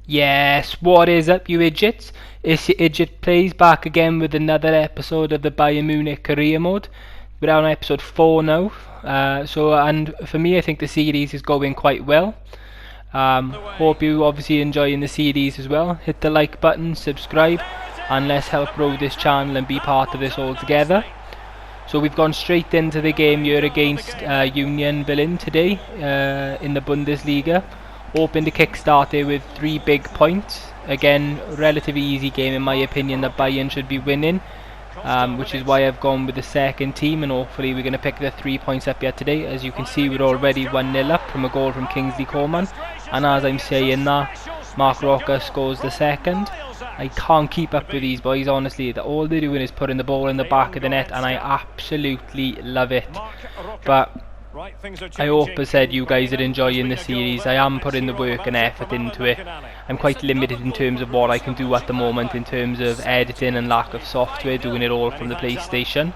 Yes, what is up, you idiots? It's your Idiot Plays back again with another episode of the Bayern Munich career mode. We're on episode 4 now. And for me, I think the series is going quite well. Hope you obviously enjoying the series as well. Hit the like button, subscribe, and let's help grow this channel and be part of this all together. So we've gone straight into the game here against Union Berlin today in the Bundesliga. Hoping to kickstart it with 3 big points. Again, relatively easy game in my opinion that Bayern should be winning, which is why I've gone with the second team, and hopefully we're going to pick the 3 points up yet today. As you can see, we're already 1-0 up from a goal from Kingsley Coman, and as I'm saying that, Mark Roca scores the second. I can't keep up with these boys, honestly. All they're doing is putting the ball in the back of the net, and I absolutely love it. But I hope, as said, you guys are enjoying the series. I am putting the work and effort into it. I'm quite limited in terms of what I can do at the moment in terms of editing and lack of software, doing it all from the PlayStation.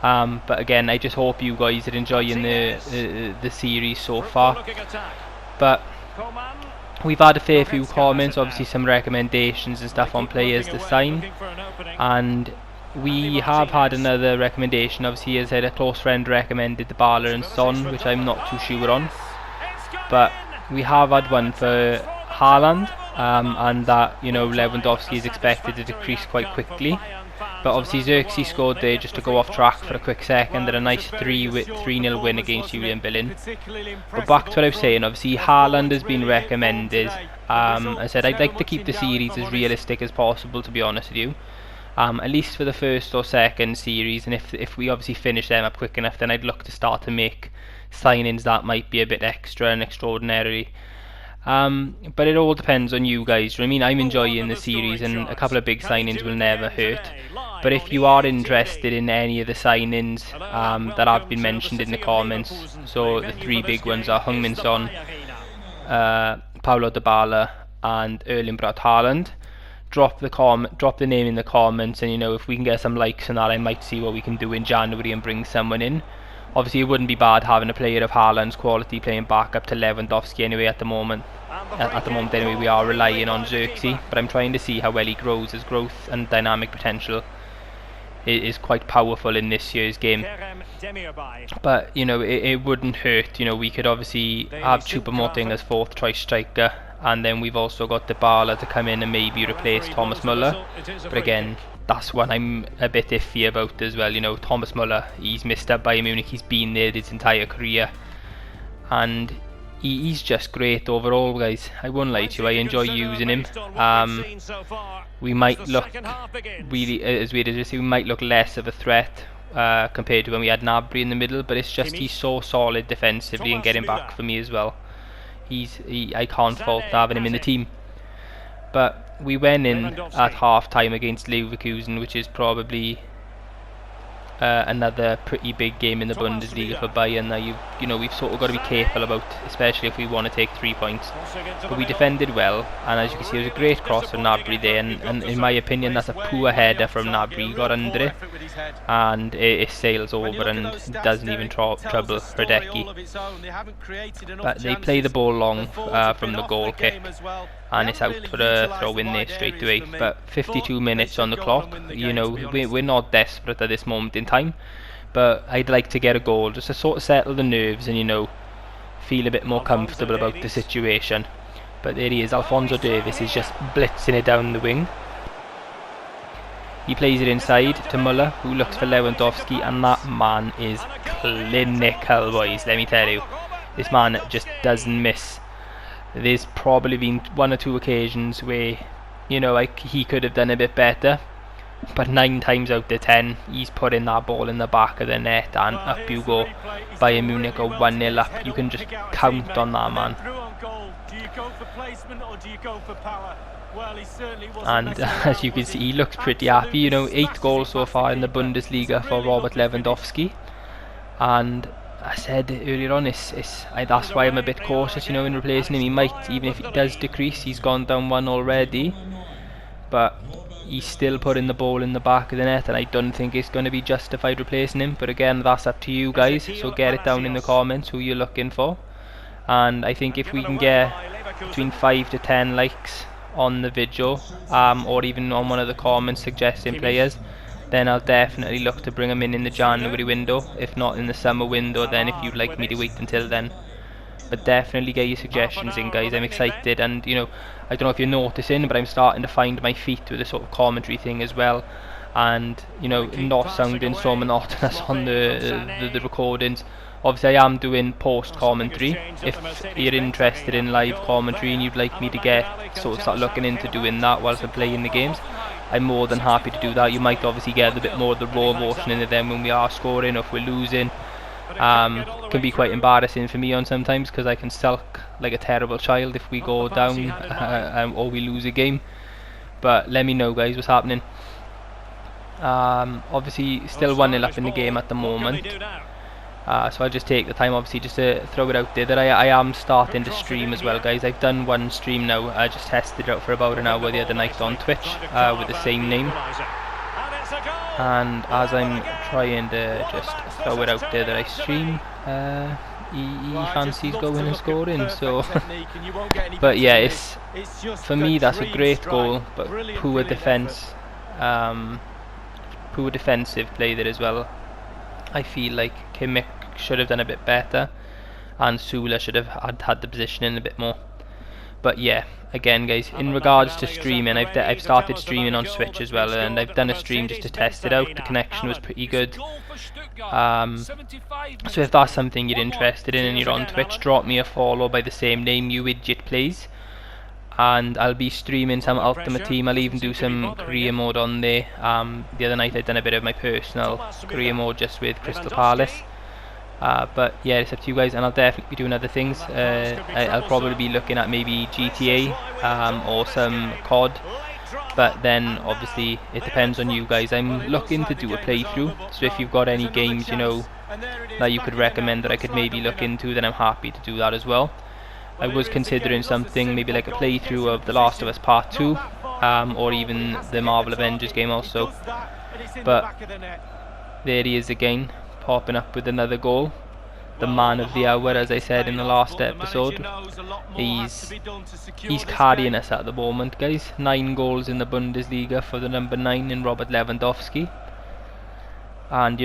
But again, I just hope you guys are enjoying the series so far. But we've had a fair few comments, obviously some recommendations and stuff on players to sign, and we have had another recommendation. Obviously, as I said, a close friend recommended Dybala and Son, which I'm not too sure on, but we have had one for Haaland, and that, you know, Lewandowski is expected to decrease quite quickly. But obviously Xerxes scored there just to go off track for a quick second, and a nice 3-0 win against Union Berlin. But back to what I was saying, obviously Haaland has been recommended. I said I'd like to keep the series as realistic as possible, to be honest with you. At least for the first or second series, and if we obviously finish them up quick enough, then I'd look to start to make signings that might be a bit extra and extraordinary. But it all depends on you guys. I mean, I'm enjoying the series, and a couple of big signings will never hurt. But if you are interested in any of the signings that have been mentioned in the comments, so the 3 big ones are Heung-min Son, Paulo Dybala, and Erling Braut Haaland, drop the name in the comments, and you know, if we can get some likes on that, I might see what we can do in January and bring someone in. Obviously, it wouldn't be bad having a player of Haaland's quality playing back up to Lewandowski anyway at the moment. At the moment anyway, we are relying on Xerxes, but I'm trying to see how well he grows. His growth and dynamic potential is quite powerful in this year's game. But, you know, it wouldn't hurt. You know, we could obviously have Choupo-Moting as 4th choice striker, and then we've also got Dybala to come in and maybe replace Thomas Müller. But again, that's one I'm a bit iffy about as well. You know, Thomas Müller, he's missed up Bayern Munich, he's been there his entire career, and he's just great overall, guys. I won't lie to you, I enjoy using him. We might look really, as weird as we say, we might look less of a threat compared to when we had Gnabry in the middle, but it's just he's so solid defensively and getting back for me as well. I can't fault having him in the team. But we went in at half time against Leverkusen, which is probably another pretty big game in the Bundesliga for Bayern. Now you know, we've sort of got to be careful about, especially if we want to take 3 points. But we defended well, and as you can see, it was a great cross from Gnabry there, and in my opinion, that's a poor header from Gnabry. He got under it, and it sails over and doesn't even trouble Radecki. But they play the ball long from the goal kick, and it's out for a throw in there straight away. But 52 minutes on the clock. You know, we're not desperate at this moment in time, but I'd like to get a goal just to sort of settle the nerves and, you know, feel a bit more comfortable about the situation. But there he is, Alphonso Davies is just blitzing it down the wing. He plays it inside to Müller, who looks for Lewandowski, and that man is clinical, boys, let me tell you. This man just doesn't miss. There's probably been 1 or 2 occasions where, you know, like, he could have done a bit better, but 9 times out of 10 he's putting that ball in the back of the net, and up you go. Bayern Munich are 1-0 up. You can just count on that man. And as you can see, he looks pretty happy. You know, 8 goals so far in the Bundesliga for Robert Lewandowski, and I said earlier on, that's why I'm a bit cautious, you know, in replacing him. He might, even if it does decrease, he's gone down 1 already, but he's still putting the ball in the back of the net, and I don't think it's going to be justified replacing him. But again, that's up to you guys, so get it down in the comments who you're looking for. And I think if we can get between 5 to 10 likes on the video, or even on one of the comments suggesting players, then I'll definitely look to bring them in the January window. If not in the summer window, then if you'd like me to wait until then. But definitely get your suggestions in, guys. I'm excited, and I don't know if you're noticing, but I'm starting to find my feet with the sort of commentary thing as well, and not sounding so monotonous on the recordings. Obviously I am doing post commentary. If you're interested in live commentary and you'd like me to start looking into doing that whilst I'm playing the games, I'm more than happy to do that. You might obviously get a bit more of the raw emotion in it then when we are scoring or if we're losing. Can be quite embarrassing for me on sometimes, because I can sulk like a terrible child if we go down or we lose a game. But let me know, guys, what's happening. Obviously still 1-0 up in the game at the moment, so I'll just take the time obviously just to throw it out there that I am starting to stream as well, guys. I've done one stream now. I just tested it out for about an hour the other night on Twitch with the same name. And as I'm trying to just throw it out there that I stream, he fancies going and scoring. So, but yeah, it's for me that's a great goal, but poor defence, poor defensive play there as well. I feel like Kimmich should have done a bit better, and Sula should have had the positioning a bit more. But yeah, again, guys, in regards to streaming, I've started streaming on Switch as well, and I've done a stream just to test it out. The connection was pretty good. So if that's something you're interested in and you're on Twitch, drop me a follow by the same name, LEWANGOALSKI, and I'll be streaming some Ultimate Team. I'll even do some career mode on there. The other night I'd done a bit of my personal career mode just with Crystal Palace. But yeah, it's up to you guys, and I'll definitely be doing other things. I'll probably be looking at maybe GTA or some COD, but then obviously it depends on you guys. I'm looking to do a playthrough, so if you've got any games that you could recommend that I could maybe look into, then I'm happy to do that as well. I was considering something maybe like a playthrough of The Last of Us Part 2, or even the Marvel Avengers game also. But there he is again, popping up with another goal. The man of the hour, as I said in the last episode. He's carrying us at the moment, guys. 9 goals in the Bundesliga for the number 9 in Robert Lewandowski. And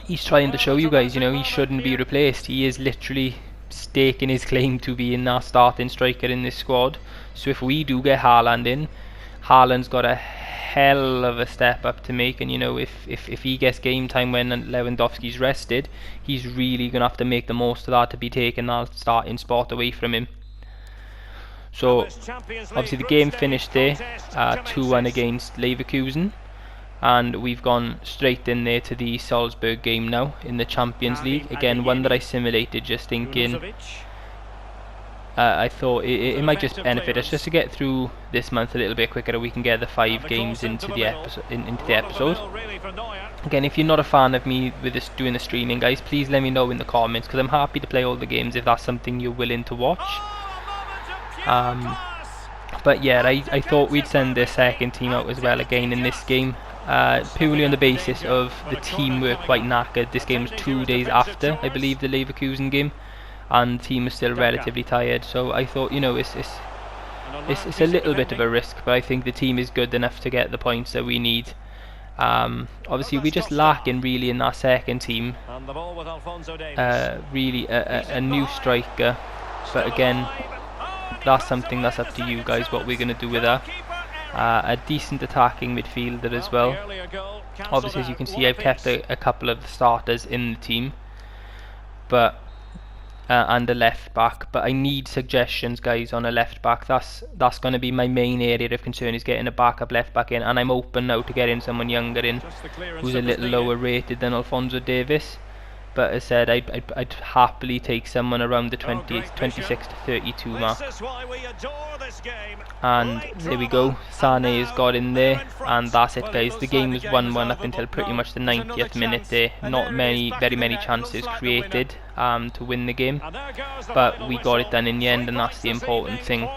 he's trying to show you guys, he shouldn't be replaced. He is literally staking his claim to being our starting striker in this squad. So if we do get Haaland in, Haaland's got a hell of a step up to make, and if he gets game time when Lewandowski's rested, he's really gonna have to make the most of that to be taking that starting spot away from him. So obviously the game finished there, 2-1 against Leverkusen, and we've gone straight in there to the Salzburg game now in the Champions League. Again, one that I simulated, just thinking I thought it might just benefit us just to get through this month a little bit quicker, and we can get the 5 games into the episode. Again, if you're not a fan of me with doing the streaming, guys, please let me know in the comments, because I'm happy to play all the games if that's something you're willing to watch. But yeah, I thought we'd send the second team out as well again in this game, purely on the basis of the team were quite knackered. This game was 2 days after, I believe, the Leverkusen game, and the team is still relatively tired. So I thought, it's a little bit of a risk, but I think the team is good enough to get the points that we need. Obviously we're just lacking really in our second team, really a new striker, but again, that's something that's up to you guys what we're going to do with that. A decent attacking midfielder as well. Obviously, as you can see, I've kept a couple of the starters in the team, but and a left back, but I need suggestions, guys, on a left back. That's going to be my main area of concern, is getting a backup left back in, and I'm open now to getting someone younger in who's a little lower rated than Alphonso Davies. But as I said, I'd happily take someone around the 26 to 32 mark. And there we go, Sané has got in there, and that's it, guys. The game was 1-1 up until pretty much the 90th minute there. Not very many chances created to win the game, but we got it done in the end, and that's the important thing.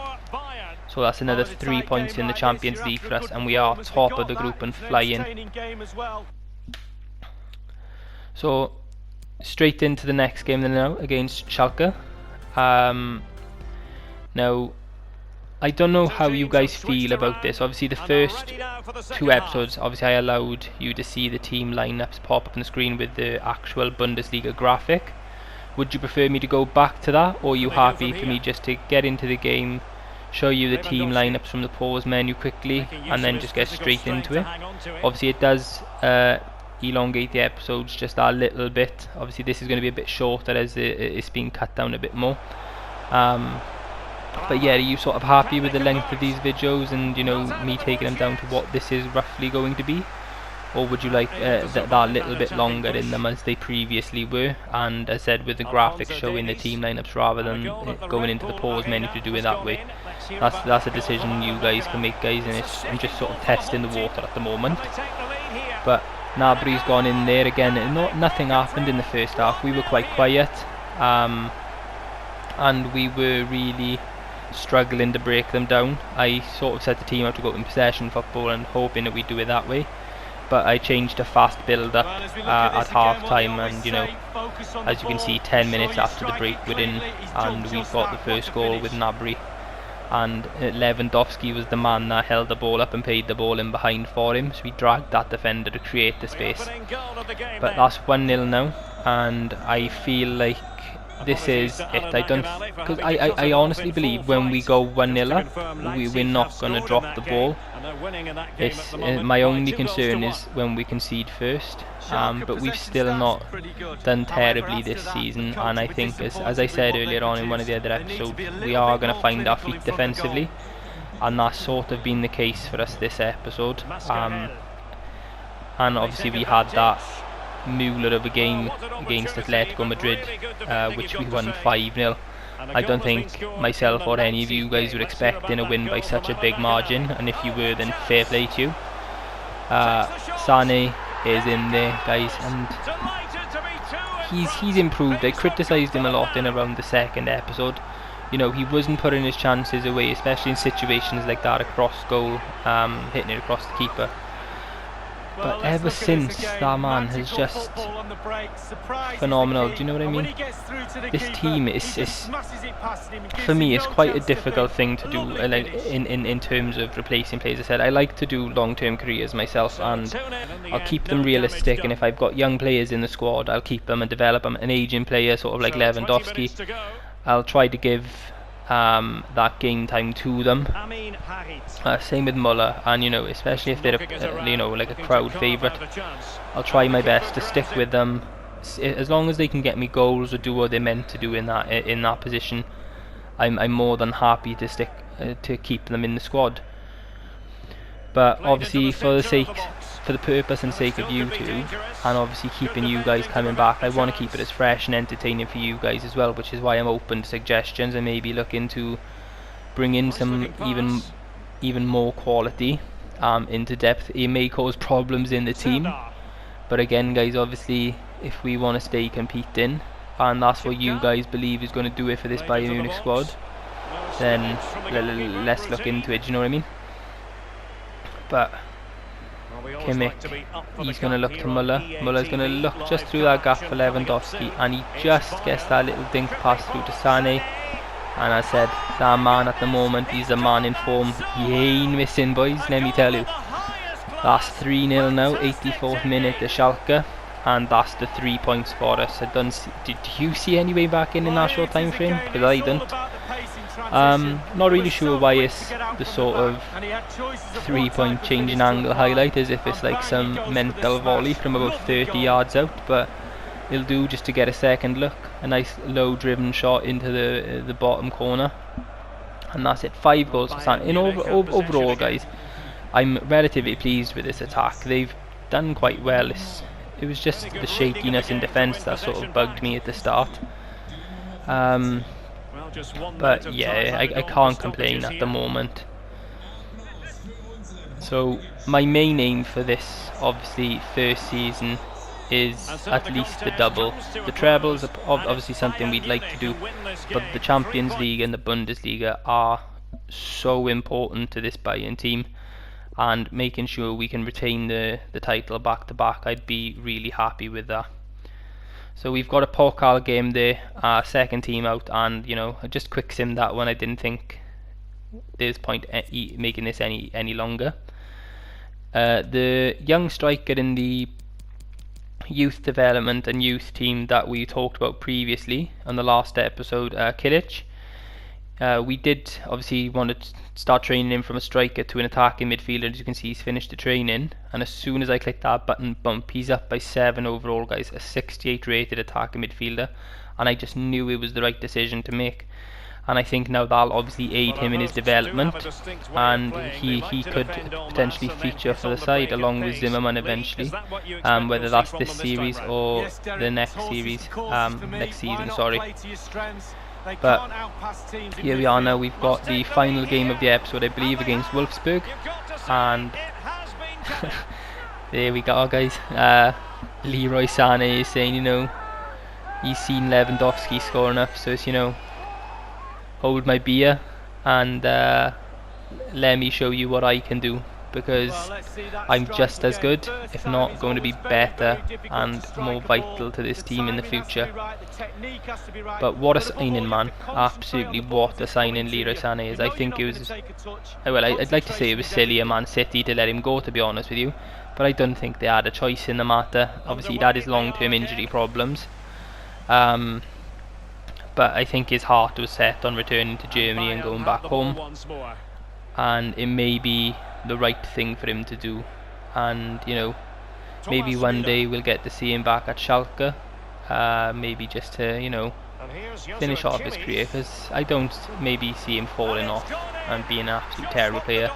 So that's another 3 points in the Champions League for us, and we are top of the group and flying. So straight into the next game then now, against Schalke. Now I don't know how you guys feel about this. Obviously, the first two episodes, obviously I allowed you to see the team lineups pop up on the screen with the actual Bundesliga graphic. Would you prefer me to go back to that, or are you happy for me just to get into the game, show you the team lineups from the pause menu quickly, and then just get straight into it? Obviously, it does elongate the episodes just a little bit. Obviously, this is going to be a bit shorter as it's being cut down a bit more. But yeah, are you sort of happy with the length of these videos and, you know, me taking them down to what this is roughly going to be? Or would you like that little bit longer in them as they previously were, and as I said, with the graphics showing the team lineups rather than going into the pause menu to do it that way? That's a decision you guys can make, guys, and I'm just sort of testing the water at the moment. But Gnabry's gone in there again. Nothing happened in the first half. We were quite quiet, and we were really struggling to break them down. I sort of set the team out to go in possession football and hoping that we do it that way. But I changed to fast build up at half time, and you know, as you can see, 10 minutes after the break we're in, and we've got the first goal with Gnabry, and Lewandowski was the man that held the ball up and paid the ball in behind for him, so he dragged that defender to create the space. But that's 1-0 now, and I feel like this is it. Because I honestly believe when we go 1-0 up, we're not going to drop the ball. My only concern is when we concede first, but we've still not done terribly this season, and I think as I said earlier on in one of the other episodes, we are going to find our feet defensively, and that's sort of been the case for us this episode. And obviously we had that Müller of a game against Atletico Madrid, which we won 5-0. I don't think myself or any of you guys were expecting a win by such a big margin, and if you were, then fair play to you. Sané is in there, guys, and he's improved. I criticised him a lot in around the second episode. You know, he wasn't putting his chances away, especially in situations like that, across goal, hitting it across the keeper. But ever since, that man has just phenomenal. Do you know what I mean? This team is for me, it's quite a difficult thing to do, like in terms of replacing players. I said I like to do long-term careers myself, and I'll keep them realistic. And if I've got young players in the squad, I'll keep them and develop them. An aging player, sort of like Lewandowski, I'll try to give that game time to them. Same with Müller, and you know, especially if they're you know, like a crowd favourite, I'll try my best to stick with them as long as they can get me goals or do what they're meant to do in that position. I'm more than happy to stick to keep them in the squad. But obviously, for the purpose and sake of you two, and obviously keeping you guys coming back, I want to keep it as fresh and entertaining for you guys as well, which is why I'm open to suggestions and maybe looking to bring in some even more quality into depth. It may cause problems in the team, but again, guys, obviously if we want to stay competing, and that's what you guys believe is going to do it for this Bayern Munich squad, then let's look into it. Do you know what I mean? But Kimmich, he's going to look to Müller. Müller's going to look just through that gap for Lewandowski, and he just gets that little dink pass through to Sané. And I said, that man at the moment, he's a man in form. He ain't missing, boys, let me tell you. That's 3-0 now, 84th minute to Schalke, and that's the 3 points for us. Did you see any way back in that short time frame? Because I didn't. Not really sure why it's the sort of 3-point change in angle highlight, as if it's like some mental volley from about 30 yards out, but it'll do just to get a second look. A nice low driven shot into the bottom corner, and that's it. 5 goals for San. Overall, guys, I'm relatively pleased with this attack. They've done quite well. It was just the shakiness in defence that sort of bugged me at the start. But yeah, I can't complain at the moment. So my main aim for this, obviously, first season is at least the double. The treble is obviously something we'd like to do, but the Champions League and the Bundesliga are so important to this Bayern team, and making sure we can retain the title back to back, I'd be really happy with that. So we've got a Pokal game there, second team out, and you know, I just quick simmed that one. I didn't think there's point making this any longer. The young striker in the youth development and youth team that we talked about previously on the last episode, Kilic. We did obviously want to start training him from a striker to an attacking midfielder. As you can see, he's finished the training, and as soon as I click that button, bump, he's up by 7 overall, guys, a 68 rated attacking midfielder, and I just knew it was the right decision to make. And I think now that'll obviously aid him in his development, and he could potentially feature for the side along with Zimmerman eventually, whether that's this series or the next series, next season, sorry. But here we are now. We've got the final game of the episode, I believe, against Wolfsburg, and there we go, guys. Leroy Sané is saying, you know, he's seen Lewandowski score enough, so it's, you know, hold my beer and let me show you what I can do, because I'm just as good, if not going to be better and more vital to this team in the future. But what a signing, man. Absolutely what a signing Leroy Sané is. I think it was, well, I'd like to say it was silly of Man City to let him go, to be honest with you, but I don't think they had a choice in the matter. Obviously he'd had his long-term injury problems, but I think his heart was set on returning to Germany and going back home, and it may be the right thing for him to do. And you know, maybe one day we'll get to see him back at Schalke, maybe just to, you know, finish off his career, because I don't maybe see him falling off and being an absolute terrible player.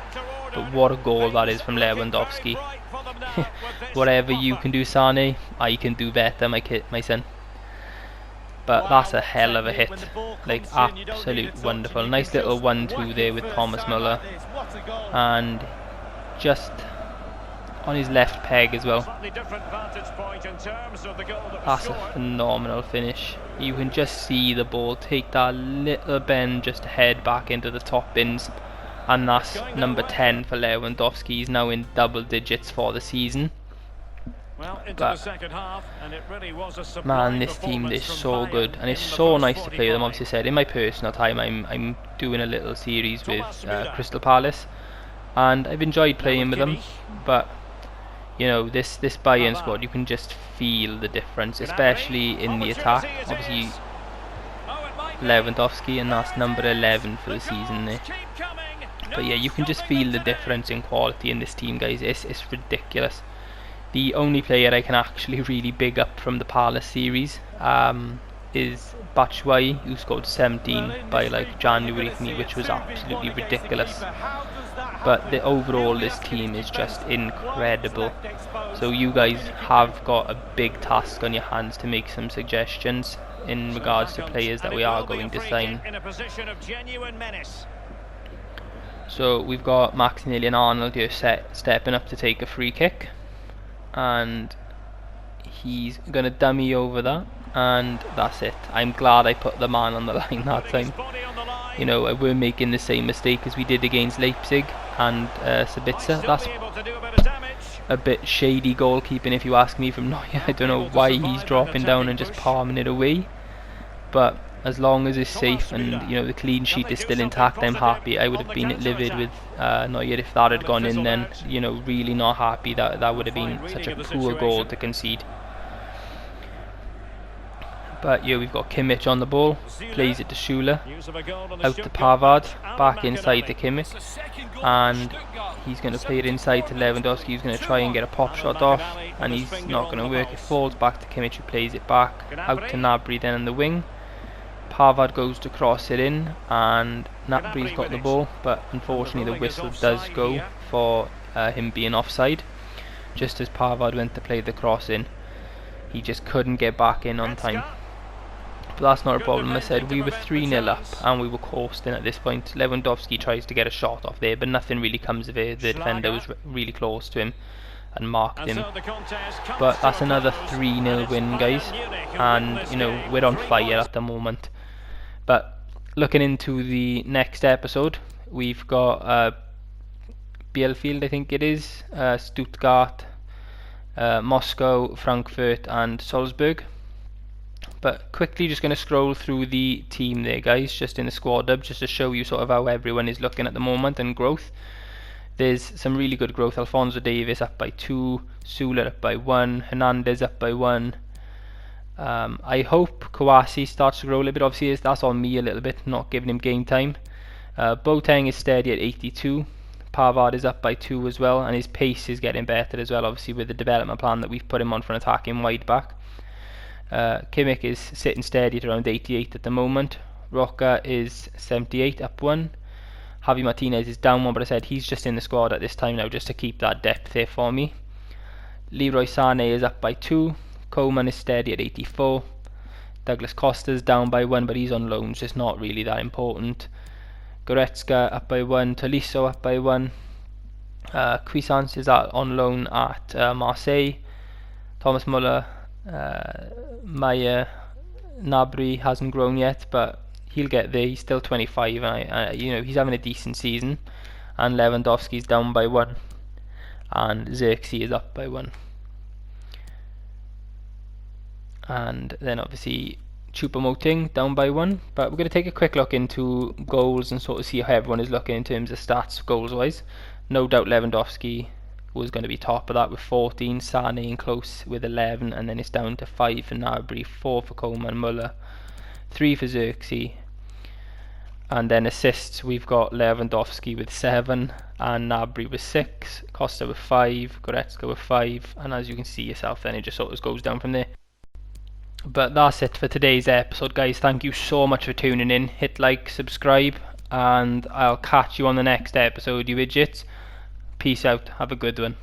But what a goal that is from Lewandowski. Whatever you can do, Sané, I can do better, my son. But that's a hell of a hit, like absolute wonderful. Nice little 1-2 there with Thomas Muller, and just on his left peg as well. That's a phenomenal finish. You can just see the ball take that little bend just to head back into the top bins, and that's number 10 for Lewandowski. He's now in double digits for the season. But man, this team is so good, and it's so nice to play with them. Obviously, said in my personal time, I'm doing a little series with Crystal Palace, and I've enjoyed playing with them. But you know, this Bayern squad, you can just feel the difference, especially in the attack. Obviously, Lewandowski, and that's number 11 for the season there. But yeah, you can just feel the difference in quality in this team, guys. It's ridiculous. The only player I can actually really big up from the Palace series is Batshuayi, who scored 17 by like January for me, which was absolutely ridiculous. But overall this team is just incredible. So you guys have got a big task on your hands to make some suggestions in regards to players that we are going to sign. So we've got Maximilian Arnold here stepping up to take a free kick, and he's gonna dummy over that, and that's it. I'm glad I put the man on the line that time. You know, we're making the same mistake as we did against Leipzig and Sabitzer. That's a bit shady goalkeeping, if you ask me, from Neuer. I don't know why he's dropping down and just palming it away, but as long as it's safe and you know the clean sheet is still intact, I'm happy. I would have been livid with Neuer if that had gone in then. You know, really not happy. That would have been such a poor goal to concede. But yeah, we've got Kimmich on the ball, plays it to Schüller, out to Pavard, back inside to Kimmich, and he's going to play it inside to Lewandowski, who's going to try and get a pop shot off, and he's not going to work. It falls back to Kimmich, who plays it back, out to Gnabry then on the wing. Pavard goes to cross it in, and Gnabry's got the ball, but unfortunately the whistle does go for him being offside. Just as Pavard went to play the cross in, he just couldn't get back in on time. But that's not a problem. I said we were 3-0 up and we were coasting at this point. Lewandowski tries to get a shot off there, but nothing really comes of it. The defender was really close to him and marked him. But that's another 3-0 win, guys, and you know, we're on fire at the moment. But looking into the next episode, we've got Bielefeld, I think it is, Stuttgart, Moscow, Frankfurt and Salzburg. But quickly just going to scroll through the team there, guys, just in the squad up, just to show you sort of how everyone is looking at the moment and growth. There's some really good growth. Alphonso Davies up by 2, Sula up by 1, Hernandez up by 1. I hope Kouassi starts to grow a little bit. Obviously, that's on me a little bit, not giving him game time. Boateng is steady at 82. Pavard is up by 2 as well, and his pace is getting better as well, obviously with the development plan that we've put him on for an attacking wide back. Kimmich is sitting steady at around 88 at the moment. Roca is 78, up 1. Javi Martinez is down 1, but I said he's just in the squad at this time now just to keep that depth there for me. Leroy Sané is up by 2. Coleman is steady at 84. Douglas Costa's down by 1, but he's on loan, so it's not really that important. Goretzka up by 1. Tolisso up by 1. Cuisance is on loan at Marseille. Thomas Muller, Maya, Nabri hasn't grown yet, but he'll get there. He's still 25, and he's having a decent season. And Lewandowski's down by 1, and Xerxes is up by 1. And then obviously Choupo-Moting down by 1. But we're going to take a quick look into goals and sort of see how everyone is looking in terms of stats goals wise. No doubt Lewandowski was going to be top of that with 14, Sané in close with 11, and then it's down to 5 for Gnabry, 4 for Coleman, Muller, 3 for Xerxes. And then assists, we've got Lewandowski with 7, and Gnabry with 6, Costa with 5, Goretzka with 5, and as you can see yourself then it just sort of goes down from there. But that's it for today's episode, guys. Thank you so much for tuning in. Hit like, subscribe, and I'll catch you on the next episode, you idiots. Peace out. Have a good one.